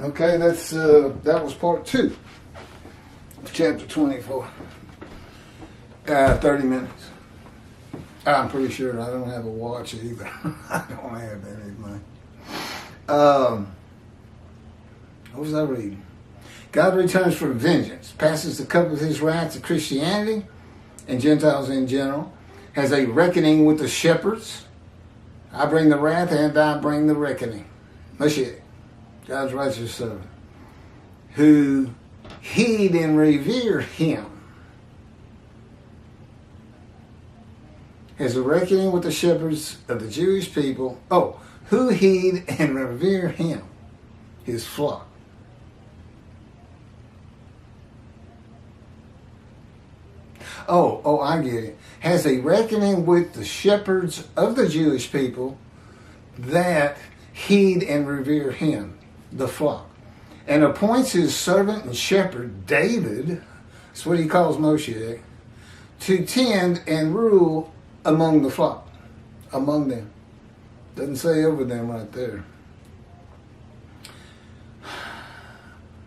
Okay, that was part 2 of chapter 24. 30 minutes. I'm pretty sure I don't have a watch either. I don't have anything. What was I reading? God returns for vengeance, passes the cup of his wrath to Christianity and Gentiles in general, has a reckoning with the shepherds. I bring the wrath and I bring the reckoning. Mashiach, God's righteous servant, who heed and revere him, has a reckoning with the shepherds of the Jewish people. Oh, who heed and revere him, his flock. Oh, I get it. Has a reckoning with the shepherds of the Jewish people that heed and revere him, the flock. And appoints his servant and shepherd, David, that's what he calls Moshe, to tend and rule among the flock, among them. Doesn't say over them right there.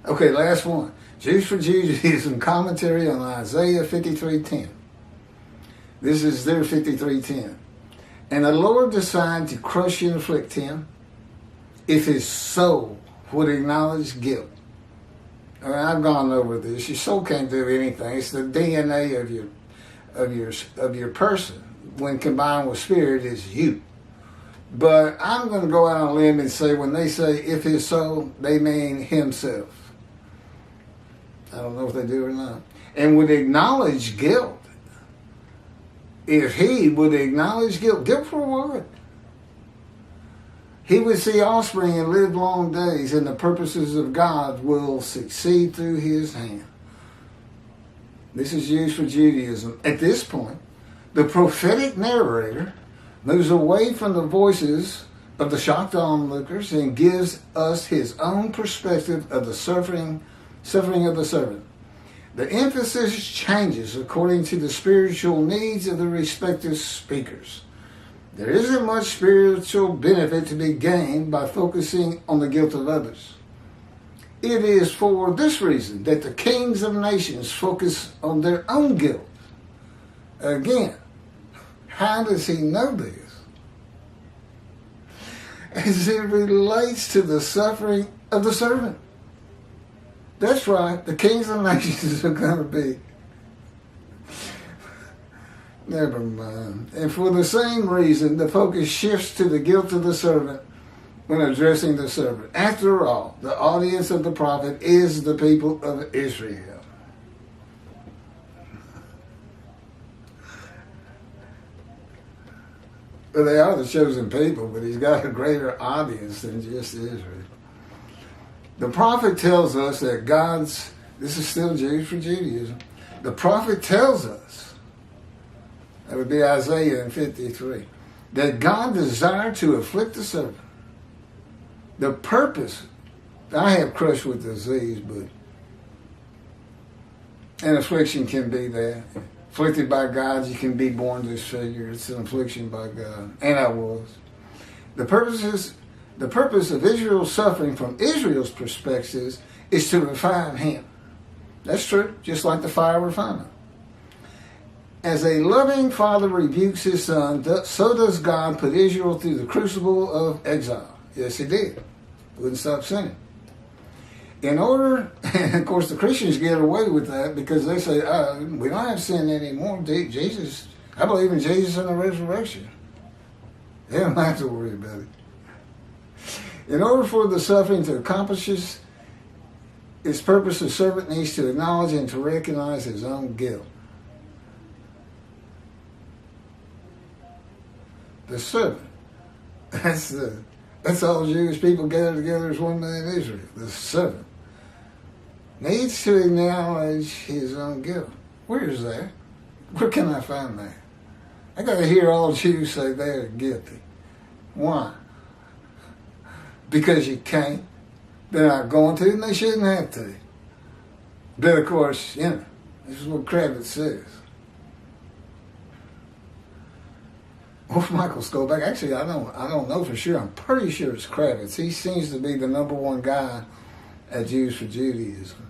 Okay, last one. Jews for Judaism commentary on Isaiah 53:10. This is their 53:10. And the Lord decided to crush and afflict him if his soul would acknowledge guilt. I mean, I've gone over this. Your soul can't do anything. It's the DNA of your person. When combined with spirit, is you. But I'm going to go out on a limb and say when they say if his soul, they mean himself. I don't know if they do or not. And would acknowledge guilt. If he would acknowledge guilt, guilt for what? He would see offspring and live long days, and the purposes of God will succeed through his hand. This is used for Judaism. At this point, the prophetic narrator moves away from the voices of the shocked onlookers and gives us his own perspective of the suffering of the servant. The emphasis changes according to the spiritual needs of the respective speakers. There isn't much spiritual benefit to be gained by focusing on the guilt of others. It is for this reason that the kings of nations focus on their own guilt. Again, how does he know this? As it relates to the suffering of the servant. That's right, the kings of nations are going to be. Never mind. And for the same reason, the focus shifts to the guilt of the servant when addressing the servant. After all, the audience of the prophet is the people of Israel. Well, they are the chosen people, but he's got a greater audience than just Israel. The prophet tells us that this is still Jews for Judaism. The prophet tells us, that would be Isaiah in 53, that God desired to afflict the servant. The purpose, I have crushed with disease, but an affliction can be that. Afflicted by God, you can be born disfigured. It's an affliction by God. And I was. The purpose of Israel's suffering from Israel's perspectives is to refine him. That's true, just like the fire refiner. As a loving father rebukes his son, so does God put Israel through the crucible of exile. Yes, he did. Wouldn't stop sinning. In order, and of course the Christians get away with that because they say, we don't have sin anymore. Jesus, I believe in Jesus and the resurrection. They don't have to worry about it. In order for the suffering to accomplish its purpose, the servant needs to acknowledge and to recognize his own guilt. The servant. That's all Jewish people gathered together as one man in Israel. The servant needs to acknowledge his own guilt. Where is that? Where can I find that? I got to hear all Jews say they're guilty. Why? Because you can't. They're not going to, and they shouldn't have to. But of course, this is what Kravitz says. Or Michael Skolbeck. Actually, I don't know for sure. I'm pretty sure it's Kravitz. He seems to be the number one guy at Jews for Judaism.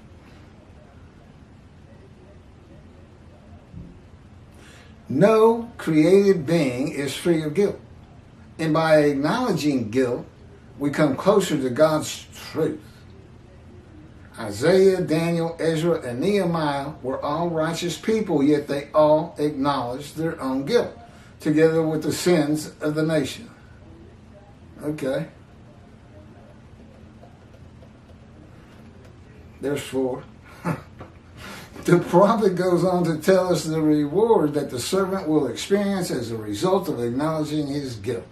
No created being is free of guilt. And by acknowledging guilt, we come closer to God's truth. Isaiah, Daniel, Ezra, and Nehemiah were all righteous people, yet they all acknowledged their own guilt, together with the sins of the nation. Okay. There's 4. The prophet goes on to tell us the reward that the servant will experience as a result of acknowledging his guilt.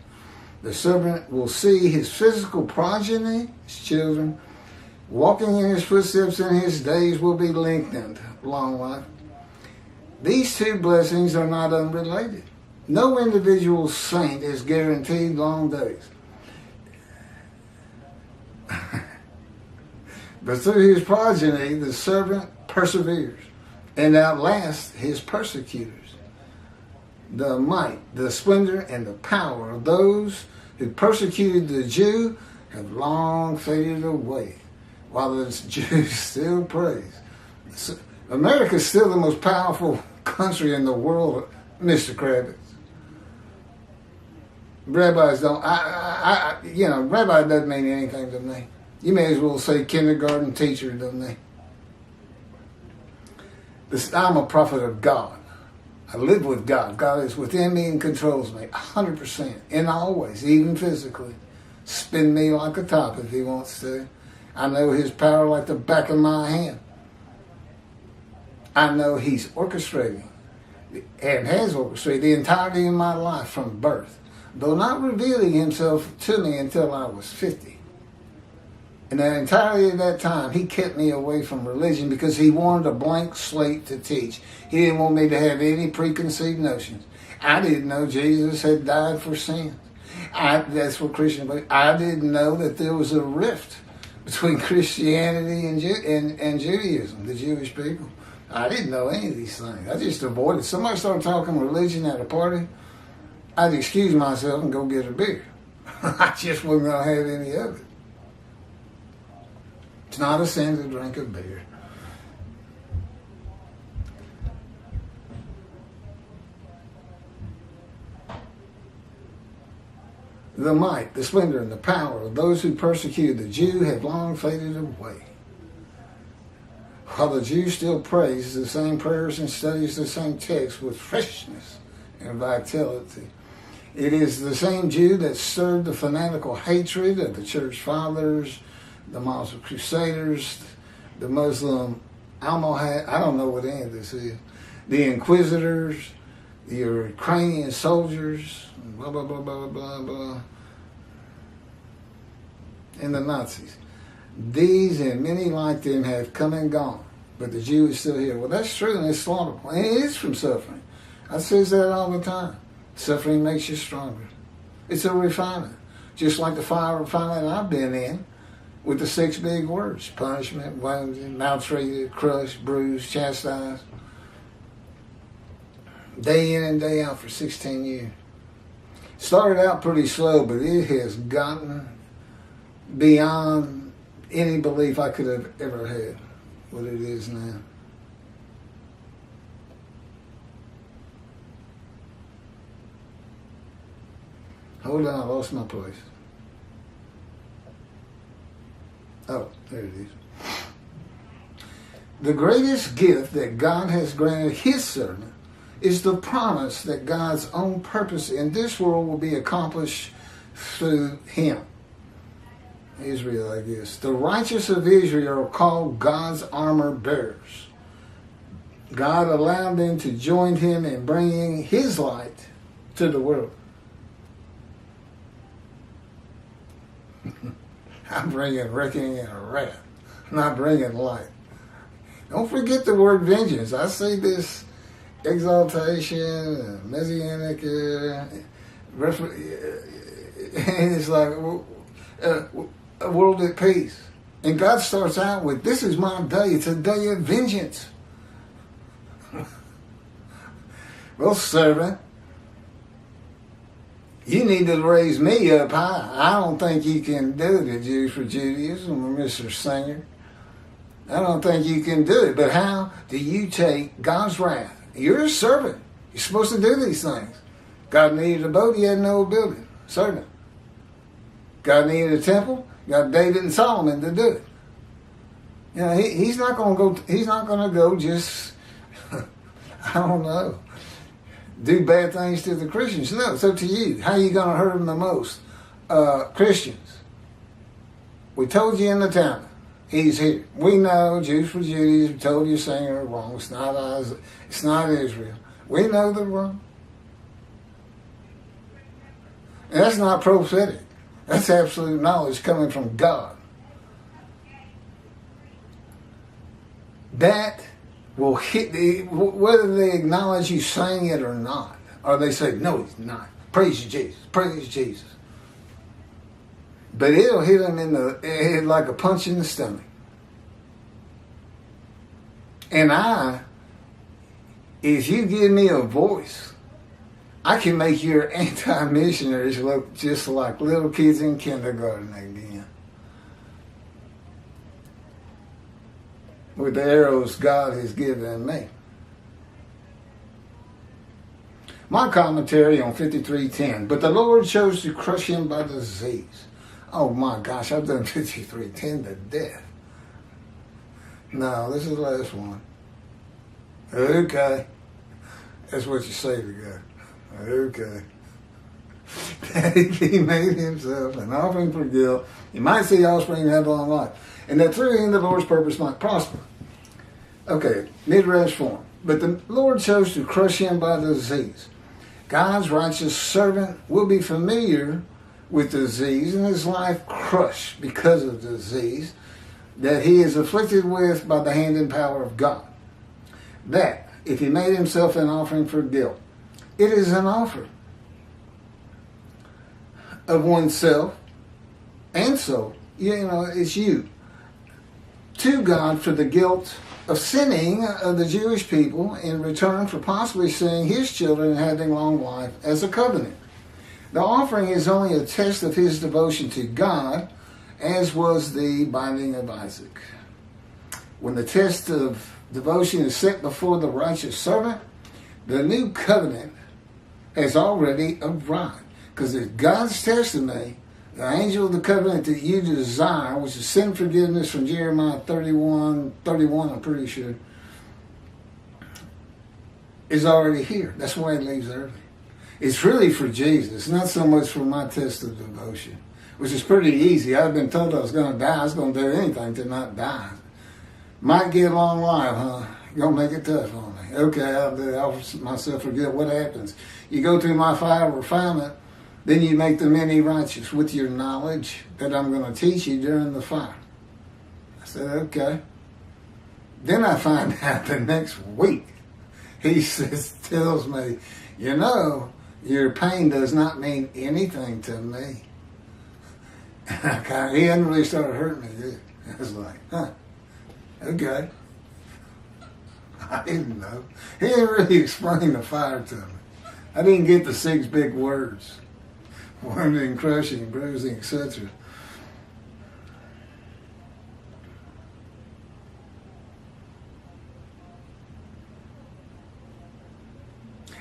The servant will see his physical progeny, his children, walking in his footsteps, and his days will be lengthened. Long life. These two blessings are not unrelated. No individual saint is guaranteed long days. But through his progeny, the servant perseveres and outlasts his persecutors. The might, the splendor, and the power of those who persecuted the Jew have long faded away, while the Jews still praise. America is still the most powerful country in the world, Mr. Kravitz. Rabbis don't, rabbi doesn't mean anything to me. You may as well say kindergarten teacher, doesn't they? I'm a prophet of God. I live with God. God is within me and controls me 100%, and always, even physically. Spin me like a top if he wants to. I know his power like the back of my hand. I know he's orchestrating and has orchestrated the entirety of my life from birth, though not revealing himself to me until I was 50. And the entirety of that time, he kept me away from religion because he wanted a blank slate to teach. He didn't want me to have any preconceived notions. I didn't know Jesus had died for sins. That's what Christians believe. I didn't know that there was a rift between Christianity and Judaism, the Jewish people. I didn't know any of these things. I just avoided. Somebody started talking religion at a party, I'd excuse myself and go get a beer. I just wasn't going to have any of it. It's not a sin to drink a beer. The might, the splendor, and the power of those who persecuted the Jew have long faded away. While the Jew still prays the same prayers and studies the same text with freshness and vitality. It is the same Jew that stirred the fanatical hatred of the church fathers, the Muslim crusaders, the Muslim Almohad, I don't know what any of this is, the inquisitors, the Ukrainian soldiers, blah, blah, blah, blah, blah, blah, and the Nazis. These and many like them have come and gone, but the Jew is still here. Well, that's true, and it's slaughterful. And it is from suffering. I says that all the time. Suffering makes you stronger. It's a refinement. Just like the fire refinement I've been in, with the 6 big words: punishment, wounded, maltreated, crushed, bruised, chastised. Day in and day out for 16 years. Started out pretty slow, but it has gotten beyond any belief I could have ever had what it is now. Hold on, I lost my place. Oh, there it is. The greatest gift that God has granted his servant is the promise that God's own purpose in this world will be accomplished through him. Israel, I guess. The righteous of Israel are called God's armor bearers. God allowed them to join him in bringing his light to the world. I'm bringing reckoning and wrath, not bringing light. Don't forget the word vengeance. I see this exaltation, messianic, and it's like a world at peace. And God starts out with, this is my day. It's a day of vengeance. Well, servant, you need to raise me up high. I don't think you can do the Jews for Judaism, Mr. Singer. I don't think you can do it. But how do you take God's wrath? You're a servant. You're supposed to do these things. God needed a boat. He had no building. Servant. God needed a temple. Got David and Solomon to do it. You know, he's not going to go. He's not going to go just. I don't know. Do bad things to the Christians. No, it's up to you. How are you going to hurt them the most? Christians. We told you in the town. He's here. We know Jews for Judaism told you saying they're wrong. It's not us. It's not Israel. We know they're wrong. And that's not prophetic. That's absolute knowledge coming from God. That will hit whether they acknowledge you saying it or not. Or they say, no, he's not. Praise Jesus. Praise Jesus. But it'll hit them in the head like a punch in the stomach. And if you give me a voice, I can make your anti-missionaries look just like little kids in kindergarten again. With the arrows God has given me. My commentary on 53:10. But the Lord chose to crush him by disease. Oh my gosh, I've done 53:10 to death. No, this is the last one. Okay. That's what you say to God. Okay. He made himself an offering for guilt. You might see offspring and have long life. And that through him the Lord's purpose might prosper. Okay, midrash form. But the Lord chose to crush him by disease. God's righteous servant will be familiar with disease and his life crushed because of disease that he is afflicted with by the hand and power of God. That, if he made himself an offering for guilt, it is an offering of oneself and soul. You know, it's you. To God for the guilt of sinning of the Jewish people in return for possibly seeing his children having long life as a covenant. The offering is only a test of his devotion to God, as was the binding of Isaac. When the test of devotion is set before the righteous servant, the new covenant has already arrived. Because if God's testimony, the angel of the covenant that you desire, which is sin forgiveness from Jeremiah 31, I'm pretty sure, is already here. That's why he leaves early. It's really for Jesus, not so much for my test of devotion, which is pretty easy. I've been told I was going to die. I was going to do anything to not die. Might get a long life, huh? You're going to make it tough on me. Okay, I'll do it. I'll offer myself for good. What happens? You go through my fire of refinement, then you make the many righteous with your knowledge that I'm going to teach you during the fire. I said, okay. Then I find out the next week, he tells me, you know, your pain does not mean anything to me. And he hadn't really started hurting me yet. I was like, huh, okay. I didn't know. He didn't really explain the fire to me. I didn't get the 6 big words. Wounding, crushing, bruising, etc.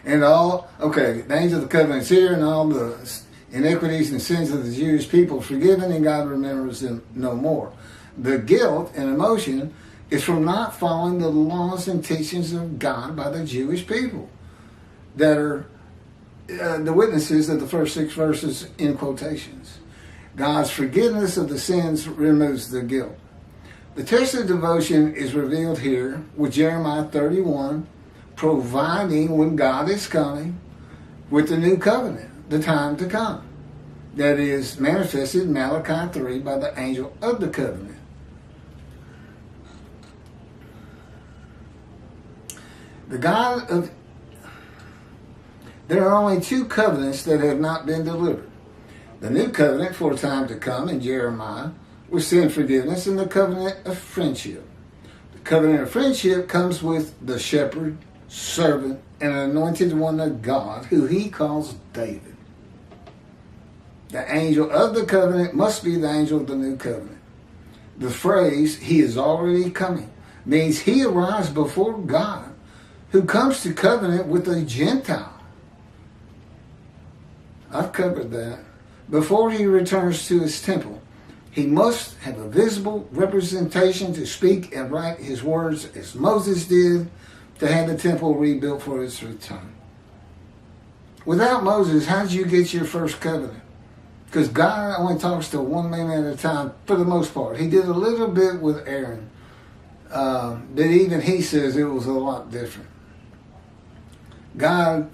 And the angel of the covenant's here, and all the iniquities and sins of the Jewish people forgiven, and God remembers them no more. The guilt and emotion is from not following the laws and teachings of God by the Jewish people that are the witnesses of the first 6 verses in quotations. God's forgiveness of the sins removes the guilt. The test of devotion is revealed here with Jeremiah 31, providing when God is coming with the new covenant, the time to come. That is manifested in Malachi 3 by the angel of the covenant. The God of There are only 2 covenants that have not been delivered. The new covenant for a time to come in Jeremiah with sin forgiveness, and the covenant of friendship. The covenant of friendship comes with the shepherd, servant, and anointed one of God, who he calls David. The angel of the covenant must be the angel of the new covenant. The phrase, he is already coming, means he arrives before God, who comes to covenant with a Gentile. I've covered that. Before he returns to his temple, he must have a visible representation to speak and write his words as Moses did to have the temple rebuilt for its return. Without Moses, how did you get your first covenant? Because God only talks to one man at a time for the most part. He did a little bit with Aaron, but even he says it was a lot different. God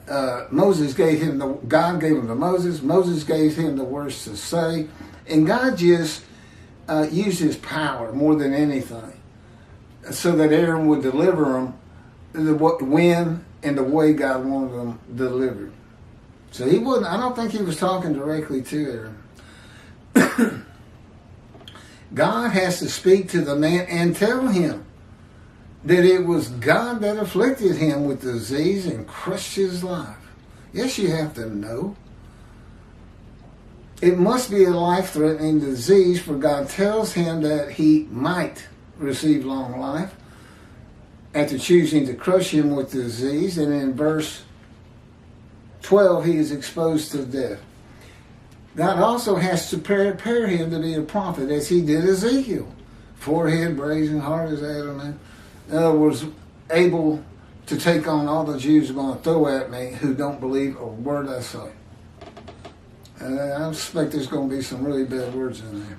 gave him to Moses. Moses gave him the words to say, and God just used his power more than anything, so that Aaron would deliver them when and the way God wanted them delivered. So he wasn't. I don't think he was talking directly to Aaron. God has to speak to the man and tell him that it was God that afflicted him with disease and crushed his life. Yes, you have to know. It must be a life-threatening disease, for God tells him that he might receive long life after choosing to crush him with disease. And in verse 12, he is exposed to death. God also has to prepare him to be a prophet, as he did Ezekiel. Forehead brazen, hard as adamant. In other words, able to take on all the Jews are going to throw at me who don't believe a word I say. And I suspect there's going to be some really bad words in there.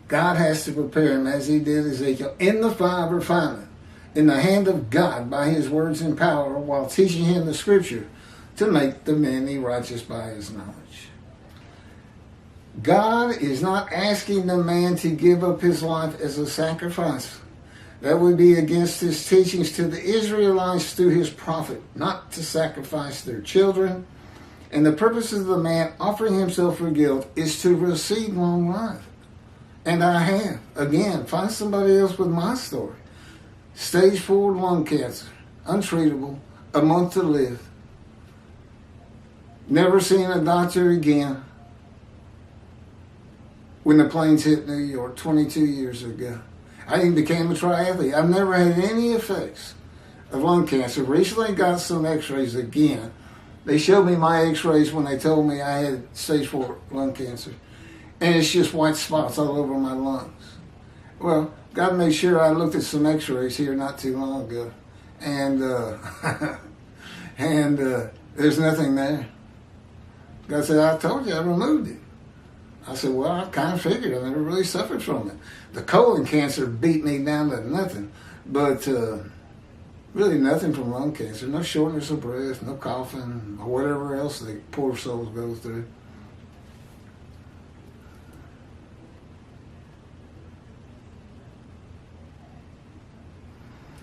God has to prepare him, as he did Ezekiel, in the fire of refinement, in the hand of God by his words and power, while teaching him the scripture to make the many righteous by his knowledge. God is not asking the man to give up his life as a sacrifice. That would be against his teachings to the Israelites through his prophet, not to sacrifice their children. And the purpose of the man offering himself for guilt is to receive long life. And I have. Again, find somebody else with my story. Stage 4 lung cancer, untreatable, a month to live. Never seen a doctor again when the planes hit New York 22 years ago. I even became a triathlete. I've never had any effects of lung cancer. Recently got some x-rays again. They showed me my x-rays when they told me I had stage 4 lung cancer. And it's just white spots all over my lungs. Well, got to make sure. I looked at some x-rays here not too long ago. And there's nothing there. God said, I told you I removed it. I said, well, I kind of figured. I never really suffered from it. The colon cancer beat me down to nothing. But really nothing from lung cancer. No shortness of breath, no coughing, or whatever else the poor souls go through.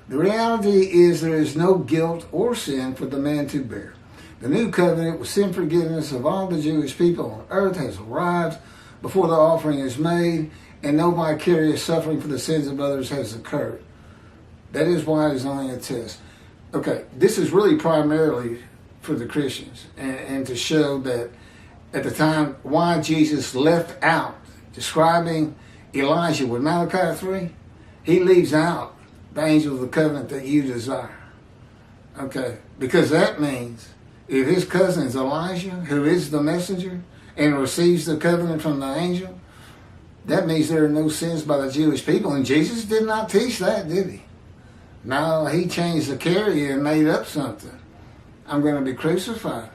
The reality is there is no guilt or sin for the man to bear. The new covenant with sin forgiveness of all the Jewish people on earth has arrived before the offering is made, and no vicarious suffering for the sins of others has occurred. That is why it is only a test. Okay, this is really primarily for the Christians, and to show that at the time why Jesus left out describing Elijah with Malachi 3, he leaves out the angel of the covenant that you desire. Okay, because that means if his cousin is Elijah, who is the messenger, and receives the covenant from the angel, that means there are no sins by the Jewish people. And Jesus did not teach that, did he? No, he changed the carrier and made up something. I'm going to be crucified.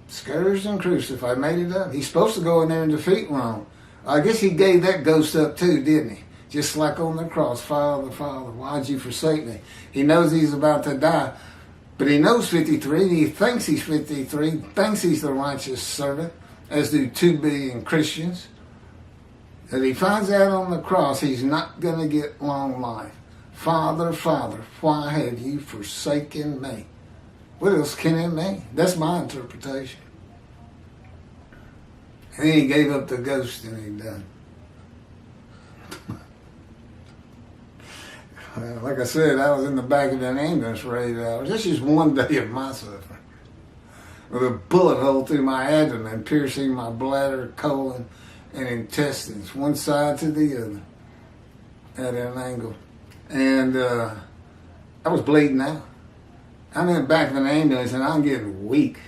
Scourged and crucified, made it up. He's supposed to go in there and defeat Rome. I guess he gave that ghost up too, didn't he? Just like on the cross, Father, Father, why'd you forsake me? He knows he's about to die. But he knows 53, and he thinks he's 53, thinks he's the righteous servant, as do 2 billion Christians. And he finds out on the cross he's not going to get long life. Father, Father, why have you forsaken me? What else can it mean? That's my interpretation. And then he gave up the ghost and he died. Like I said, I was in the back of an ambulance for 8 hours. That's just one day of my suffering. with a bullet hole through my abdomen, piercing my bladder, colon, and intestines, one side to the other, at an angle. And I was bleeding out. I'm in the back of an ambulance, and I'm getting weak,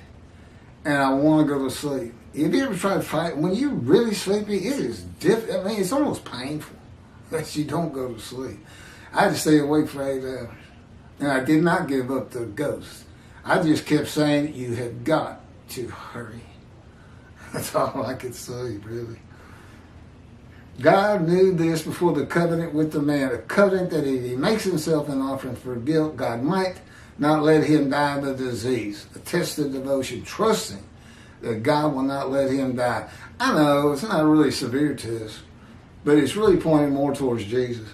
and I want to go to sleep. Have you ever tried to fight? When you're really sleepy, it is difficult. I mean, it's almost painful that you don't go to sleep. I had to stay awake for 8 hours, and I did not give up the ghost. I just kept saying, you have got to hurry. That's all I could say, really. God knew this before the covenant with the man, a covenant that if he makes himself an offering for guilt, God might not let him die of the disease. A test of devotion, trusting that God will not let him die. I know it's not a really severe test, but it's really pointing more towards Jesus.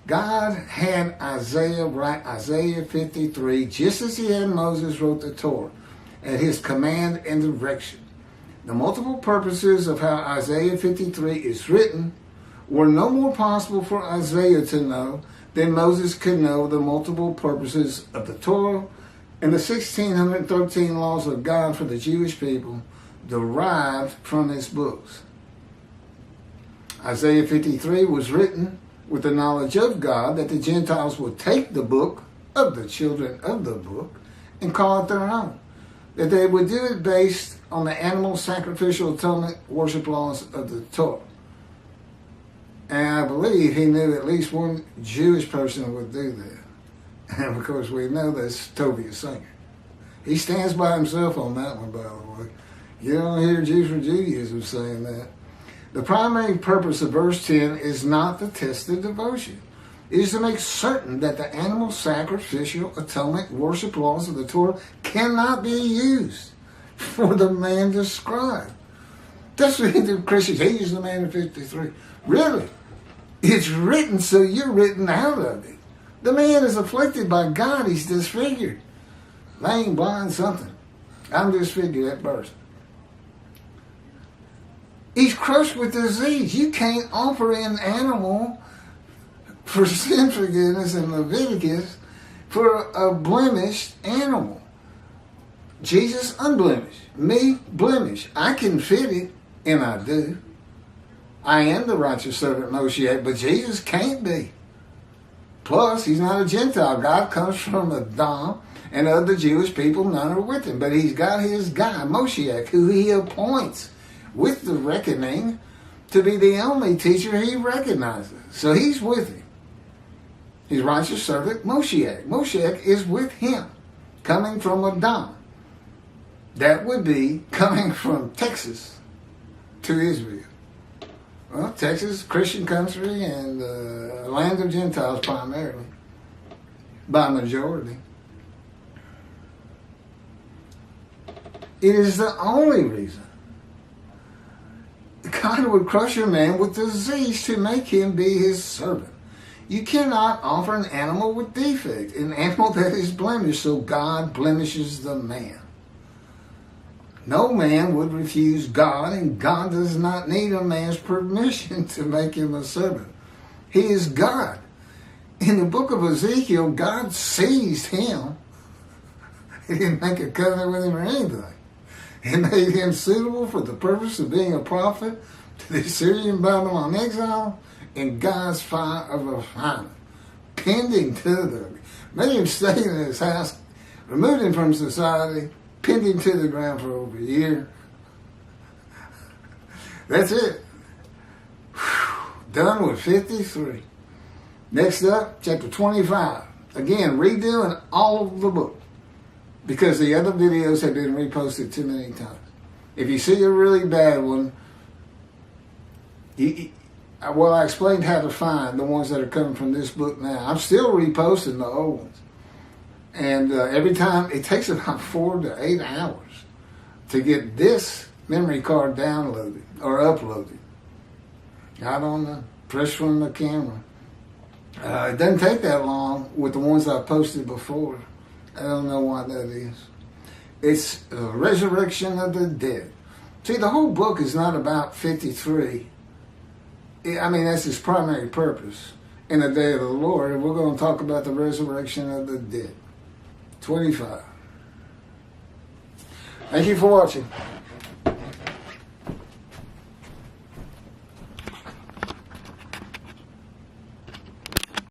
God had Isaiah write Isaiah 53 just as he had Moses wrote the Torah at his command and direction. The multiple purposes of how Isaiah 53 is written were no more possible for Isaiah to know than Moses could know the multiple purposes of the Torah and the 1613 laws of God for the Jewish people derived from his books. Isaiah 53 was written with the knowledge of God that the Gentiles would take the book of the children of the book and call it their own. That they would do it based on the animal sacrificial atonement worship laws of the Torah. And I believe he knew at least one Jewish person would do that. And of course we know that's Tobias Singer. He stands by himself on that one, by the way. You don't hear Jews for Judaism saying that. The primary purpose of verse 10 is not the test of devotion. It is to make certain that the animal sacrificial atonement worship laws of the Torah cannot be used for the man described. That's what the Christians, he is the man in 53. Really? It's written so you're written out of it. The man is afflicted by God. He's disfigured. Lame, blind, something. I'm disfigured at birth. He's crushed with disease. You can't offer an animal for sin forgiveness in Leviticus for a blemished animal. Jesus unblemished. Me blemished. I can fit it, and I do. I am the righteous servant Moshiach, but Jesus can't be. Plus, he's not a Gentile. God comes from Adam, and of the Jewish people, none are with him. But he's got his guy, Moshiach, who he appoints with the reckoning to be the only teacher he recognizes. So he's with him. His righteous servant, Moshiach. Moshiach is with him, coming from Adam. That would be coming from Texas to Israel. Well, Texas, Christian country, and a land of Gentiles primarily, by majority. It is the only reason God would crush a man with disease to make him be his servant. You cannot offer an animal with defect, an animal that is blemished, so God blemishes the man. No man would refuse God, and God does not need a man's permission to make him a servant. He is God. In the book of Ezekiel, God seized him. He didn't make a covenant with him or anything. He made him suitable for the purpose of being a prophet to the Assyrian Babylon exile in God's fire of refinement, pending to the, made him stay in his house, removed him from society, pinned him to the ground for over a year. That's it. Whew. Done with 53. Next up, chapter 25. Again, redoing all of the book, because the other videos have been reposted too many times. If you see a really bad one, I explained how to find the ones that are coming from this book now. I'm still reposting the old ones. And every time, it takes about 4 to 8 hours to get this memory card downloaded or uploaded. I don't know. Fresh from the camera. It doesn't take that long with the ones I posted before. I don't know why that is. It's the resurrection of the dead. See, the whole book is not about 53. I mean, that's its primary purpose. In the day of the Lord, we're going to talk about the resurrection of the dead. 25. Thank you for watching.